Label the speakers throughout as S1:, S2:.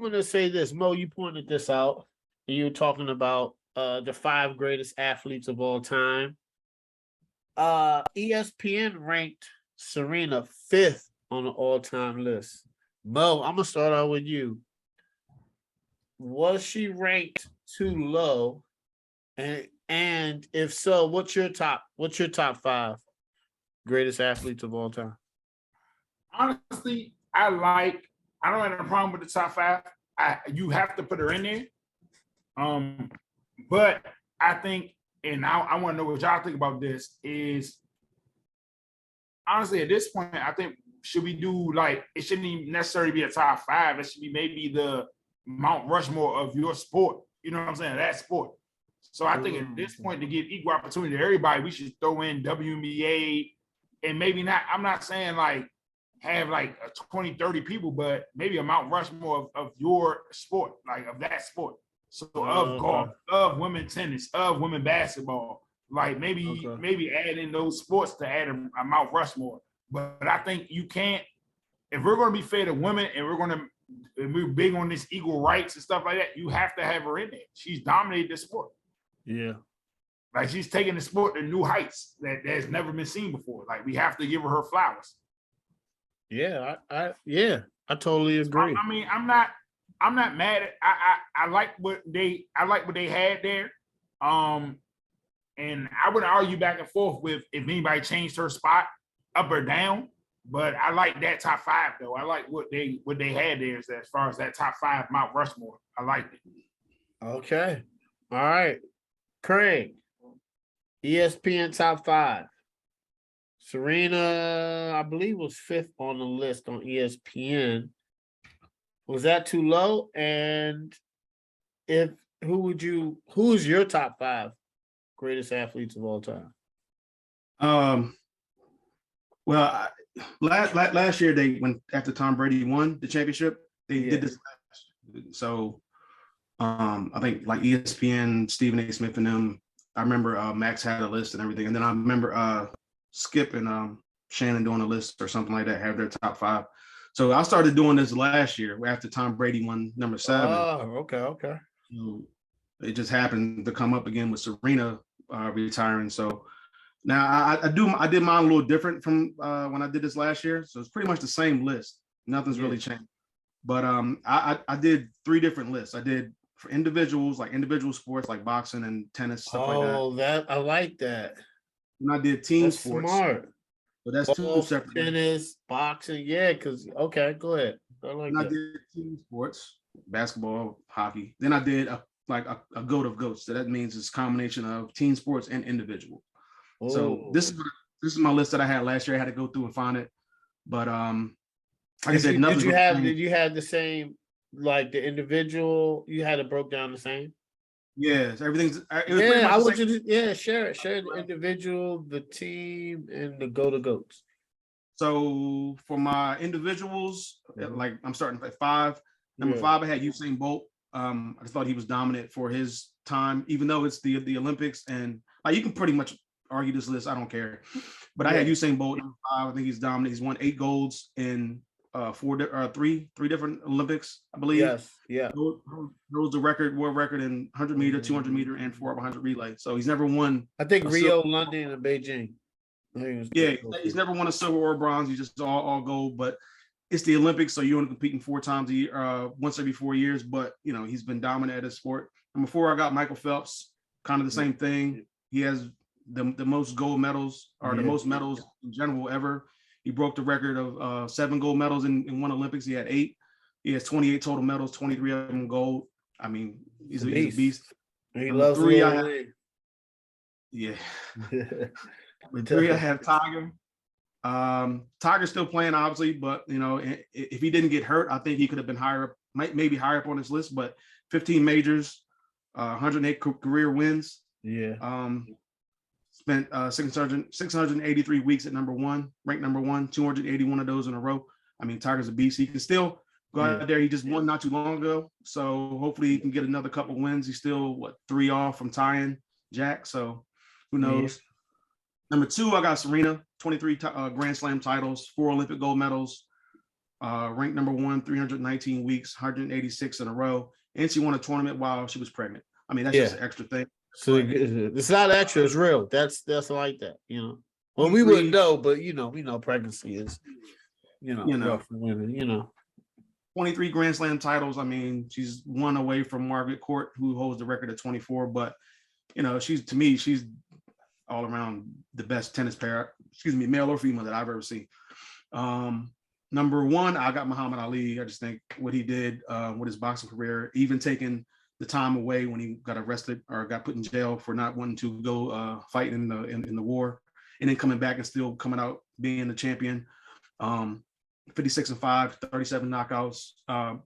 S1: want to say this. Mo, you pointed this out. You were talking about the 5 greatest athletes of all time. ESPN ranked Serena 5th on the all-time list. Mo, I'm gonna start out with you. Was she ranked too low? And if so, what's your top 5 greatest athletes of all time?
S2: Honestly, I don't have a problem with the top 5. You have to put her in there. But I think, and I want to know what y'all think about this, is honestly at this point, I think should we do it shouldn't even necessarily be a top 5. It should be maybe the Mount Rushmore of your sport. You know what I'm saying? That sport. So I think at this point, to give equal opportunity to everybody, we should throw in WNBA and maybe not. I'm not saying have a 20, 30 people, but maybe a Mount Rushmore of your sport, of that sport. So of golf, of women tennis, of women basketball, maybe add in those sports to add a Mount Rushmore. But I think you can't, if we're going to be fair to women and we're big on this equal rights and stuff like that, you have to have her in there. She's dominated the sport.
S1: Yeah.
S2: She's taking the sport to new heights that has never been seen before. We have to give her flowers.
S1: Yeah, I totally agree.
S2: So, I mean, I'm not mad at. I like what they had there. And I would argue back and forth with if anybody changed her spot up or down. But I like that top 5 though. I like what they had there as far as that top 5 Mount Rushmore. I liked it.
S1: Okay. All right. Craig, ESPN top 5. Serena, I believe, was 5th on the list on ESPN. Was that too low? And who's your top 5 greatest athletes of all time?
S3: Well, last year after Tom Brady won the championship, they did this. So I think ESPN, Stephen A. Smith and them, I remember Max had a list and everything. And then I remember Skip and Shannon doing a list or something like that, have their top 5. So I started doing this last year after Tom Brady won number 7.
S1: Oh, okay.
S3: So it just happened to come up again with Serena retiring. So now I did mine a little different from when I did this last year. So it's pretty much the same list. Nothing's really changed. But I did 3 different lists. I did for individuals, individual sports like boxing and tennis, stuff like that.
S1: Oh, I like that.
S3: And I did team sports.
S1: Smart.
S3: But that's 2 separate.
S1: Tennis, boxing, because okay, go ahead. I did
S3: team sports, basketball, hockey. Then I did a goat of goats. So that means it's a combination of team sports and individual. Oh. So this is my list that I had last year. I had to go through and find it. But like I said,
S1: did you have the same, the individual, you had it broke down the same?
S3: Yes, everything's.
S1: I would just share it. Share the individual, the team, and the goats.
S3: So for my individuals, I'm starting at 5. Number 5, I had Usain Bolt. I just thought he was dominant for his time, even though it's the Olympics, and you can pretty much argue this list. I don't care, but I had Usain Bolt number 5. I think he's dominant. He's won 8 golds in 3 different Olympics, I believe.
S1: Yes, yeah.
S3: There was the world record in 100 meter, 200 meter, and 4x100 relay. So he's never won.
S1: I think Rio, London, and Beijing.
S3: He's never won a silver or bronze. He's just all gold. But it's the Olympics, so you're only competing 4 times a year, once every 4 years. But he's been dominant at his sport. Number 4, I got Michael Phelps. Kind of the same thing. He has the most gold medals, or the most medals in general ever. He broke the record of 7 gold medals in one Olympics. He had 8. He has 28 total medals, 23 of them gold. I mean, he's a beast.
S1: He loves 3.
S3: With 3, I have Tiger. Tiger's still playing, obviously, but if he didn't get hurt, I think he could have been higher up, maybe higher up on this list. But 15 majors, 108 career wins.
S1: Yeah.
S3: Spent 683 weeks at number 1, ranked number 1, 281 of those in a row. I mean, Tiger's a beast. He can still go out there. He just won not too long ago. So hopefully he can get another couple wins. He's still, 3 off from tying Jack. So who knows? Number 2, I got Serena, 23 Grand Slam titles, 4 Olympic gold medals. ranked number 1, 319 weeks, 186 in a row, and she won a tournament while she was pregnant. I mean, that's just an extra thing.
S1: So it's not extra; it's real. That's like that, you know. Well, we wouldn't know, but we know pregnancy is, rough for women,
S3: 23 Grand Slam titles. I mean, she's one away from Margaret Court, who holds the record at 24. But she's all around the best tennis player, male or female, that I've ever seen. Number 1, I got Muhammad Ali. I just think what he did with his boxing career, even taking the time away when he got arrested or got put in jail for not wanting to go fight in the war, and then coming back and still coming out being the champion. 56-5, 37 knockouts. Not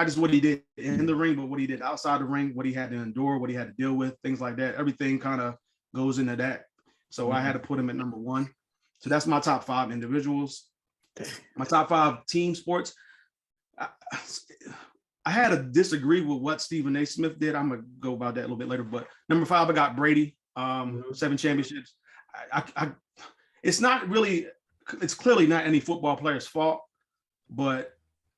S3: just what he did in the ring, but what he did outside the ring, what he had to endure, what he had to deal with, things like that. Everything kind of goes into that. So I had to put him at number 1. So that's my top 5 individuals. My top 5 team sports. I had to disagree with what Stephen A. Smith did. I'm gonna go about that a little bit later. But number 5, I got Brady. 7 championships. It's not really. It's clearly not any football player's fault, but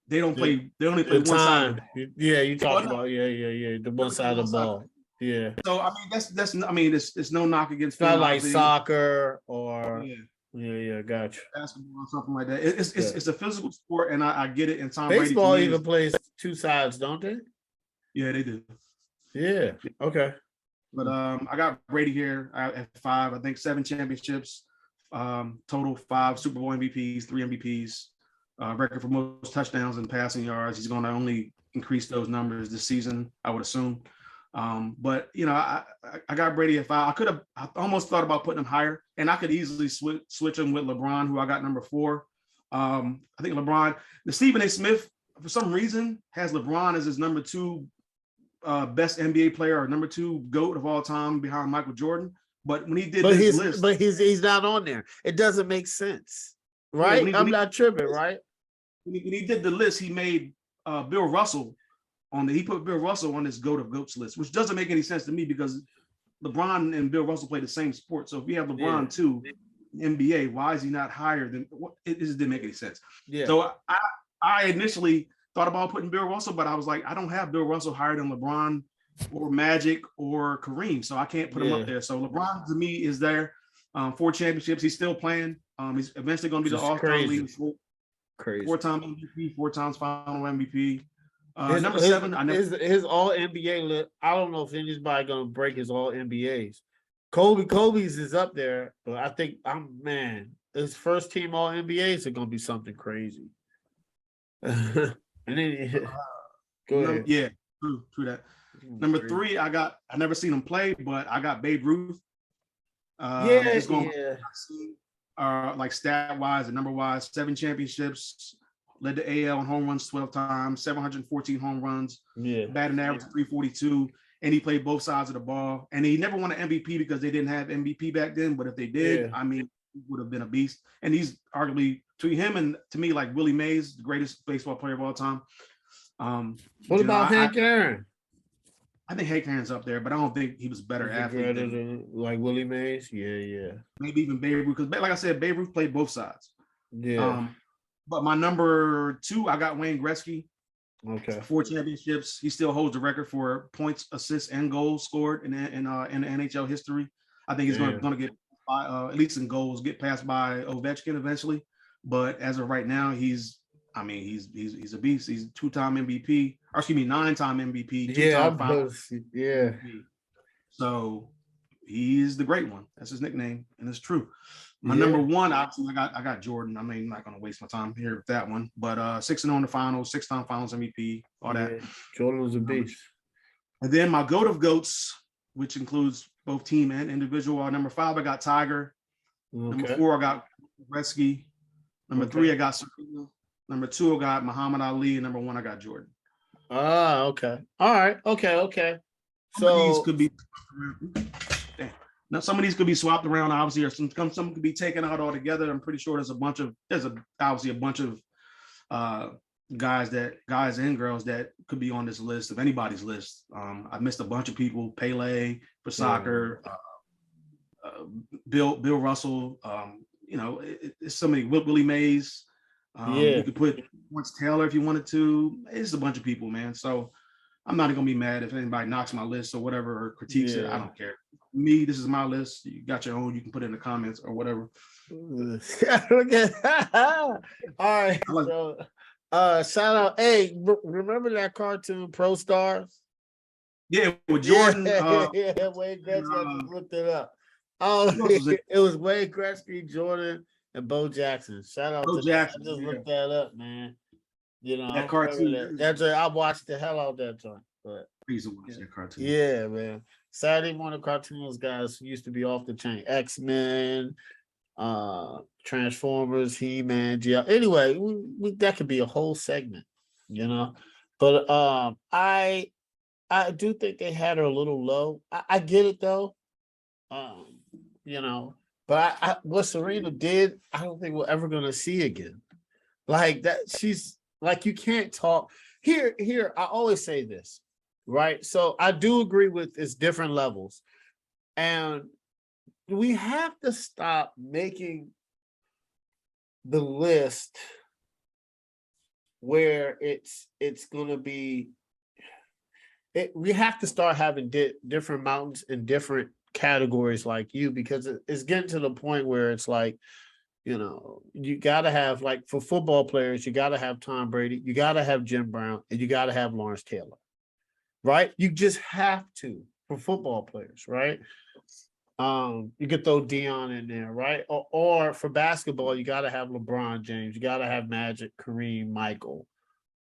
S3: they don't play. They only play one side.
S1: Yeah, you talked about the one side of the ball. Yeah.
S3: So I mean, that's. I mean, it's no knock against.
S1: It's not like soccer or.
S3: Yeah,
S1: gotcha.
S3: Basketball or something like that. It's a physical sport, and I get it. And Tom
S1: baseball
S3: Brady
S1: even plays 2 sides, don't they?
S3: Yeah, they do.
S1: Yeah. Okay.
S3: But I got Brady here at 5. I think 7 championships, total 5 Super Bowl MVPs, 3 MVPs, record for most touchdowns and passing yards. He's going to only increase those numbers this season, I would assume. But I got Brady at 5. I almost thought about putting him higher, and I could easily switch him with LeBron, who I got number 4. I think LeBron, the Stephen A. Smith, for some reason, has LeBron as his number 2 best NBA player or number 2 GOAT of all time behind Michael Jordan. But when he did this list,
S1: but he's not on there. It doesn't make sense, right? I'm not tripping, right?
S3: When he did the list, he made Bill Russell he put Bill Russell on this GOAT of GOATs list, which doesn't make any sense to me because LeBron and Bill Russell play the same sport. So if we have LeBron too, NBA, why is he not higher than what? It just didn't make any sense. Yeah. So I initially thought about putting Bill Russell, but I was like, I don't have Bill Russell higher than LeBron or Magic or Kareem, so I can't put him up there. So LeBron to me is there. 4 championships. He's still playing. He's eventually going to be the all-time leader. Crazy. 4-time MVP, 4 times final MVP. Number 7,
S1: his all NBA list. I don't know if anybody's gonna break his all NBAs. Kobe's is up there, but I think his first team all NBAs are gonna be something crazy. And then go ahead.
S3: Yeah, true that. Number 3, I never seen him play, but I got Babe Ruth. Like stat wise and number wise, 7 championships. Led the AL in home runs 12 times, 714 home runs, batting average 342, and he played both sides of the ball. And he never won an MVP because they didn't have MVP back then. But if they did, I mean, he would have been a beast. And he's arguably, between him and to me, like Willie Mays, the greatest baseball player of all time.
S1: What about Hank Aaron?
S3: I think Hank Aaron's up there, but I don't think he was better athlete
S1: than like Willie Mays. Yeah.
S3: Maybe even Babe Ruth, because like I said, Babe Ruth played both sides.
S1: Yeah.
S3: But my number 2, I got Wayne Gretzky.
S1: Okay.
S3: 4 championships. He still holds the record for points, assists, and goals scored in the NHL history. I think he's going to get, at least in goals, get passed by Ovechkin eventually. But as of right now, he's a beast. He's 2-time MVP, or 9-time MVP. 2-time MVP. So he's the great one. That's his nickname, and it's true. My number 1, obviously, I got Jordan. I mean, I'm not going to waste my time here with that one. But 6-0 in the finals, 6-time finals MVP, all that.
S1: Jordan was a beast.
S3: And then my GOAT of GOATs, which includes both team and individual. Number 5, I got Tiger. Number 4, I got Gretzky. Number 3, I got Serena. Number 2, I got Muhammad Ali. And number 1, I got Jordan.
S1: Okay. All right. Okay.
S3: So these could be. Now, some of these could be swapped around, obviously, or some could be taken out altogether. I'm pretty sure there's obviously a bunch of guys and girls that could be on this list, of anybody's list. I missed a bunch of people: Pele for soccer, Bill Russell. It's so many. Willie Mays, You could put Lawrence Taylor if you wanted to. It's a bunch of people, man. So I'm not gonna be mad if anybody knocks my list or whatever or critiques it. I don't care. Me, this is my list. You got your own. You can put it in the comments or whatever.
S1: All right. So, shout out. Hey, remember that cartoon Pro Stars?
S3: Yeah, with Jordan.
S1: Yeah, Wayne Gretzky. I just looked it up. Oh, it was Wayne Gretzky, Jordan, and Bo Jackson. Shout out to Jackson. I just looked that up, man. You know,
S3: that cartoon.
S1: I watched the hell out of that joint. But
S3: please watch that cartoon.
S1: Yeah, man. Saturday morning cartoons, guys, used to be off the chain. X-Men, Transformers, He-Man, GL. Anyway, that could be a whole segment, you know. But I do think they had her a little low. I get it though. You know, but what Serena did, I don't think we're ever gonna see again. Like that, she's like, you can't talk here. I always say this, right? So I do agree with it's different levels, and we have to stop making the list where it's gonna be. We have to start having different mountains in different categories like you, because it's getting to the point where it's like, you know, you got to have, like, for football players, you got to have Tom Brady, you got to have Jim Brown, and you got to have Lawrence Taylor, right? You just have to for football players, right? You could throw Dion in there, right? Or for basketball, you got to have LeBron James, you got to have Magic, Kareem, Michael,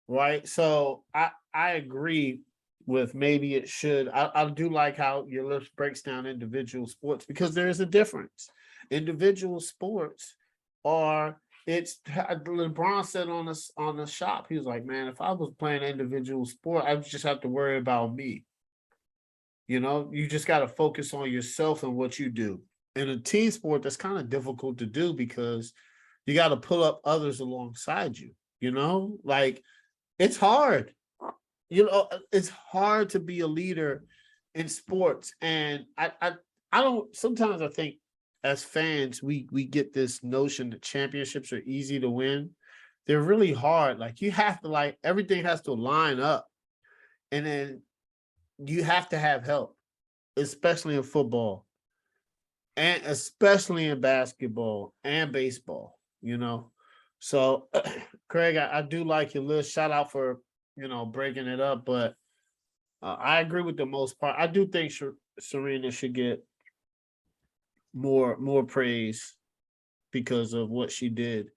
S1: right? So I agree with maybe it should. I do like how your list breaks down individual sports, because there is a difference. Individual sports LeBron said on the shop, he was like, man, if I was playing individual sport, I would just have to worry about me. You know, you just got to focus on yourself and what you do. In a team sport, that's kind of difficult to do, because you got to pull up others alongside you, you know, like, it's hard. You know, it's hard to be a leader in sports. And I don't, sometimes I think as fans, we get this notion that championships are easy to win. They're really hard. Like, you have to, like, everything has to line up. And then you have to have help, especially in football, and especially in basketball and baseball, you know. So, Craig, I do like your list. Shout out for, you know, breaking it up, but I agree with the most part. I do think Serena should get more praise because of what she did.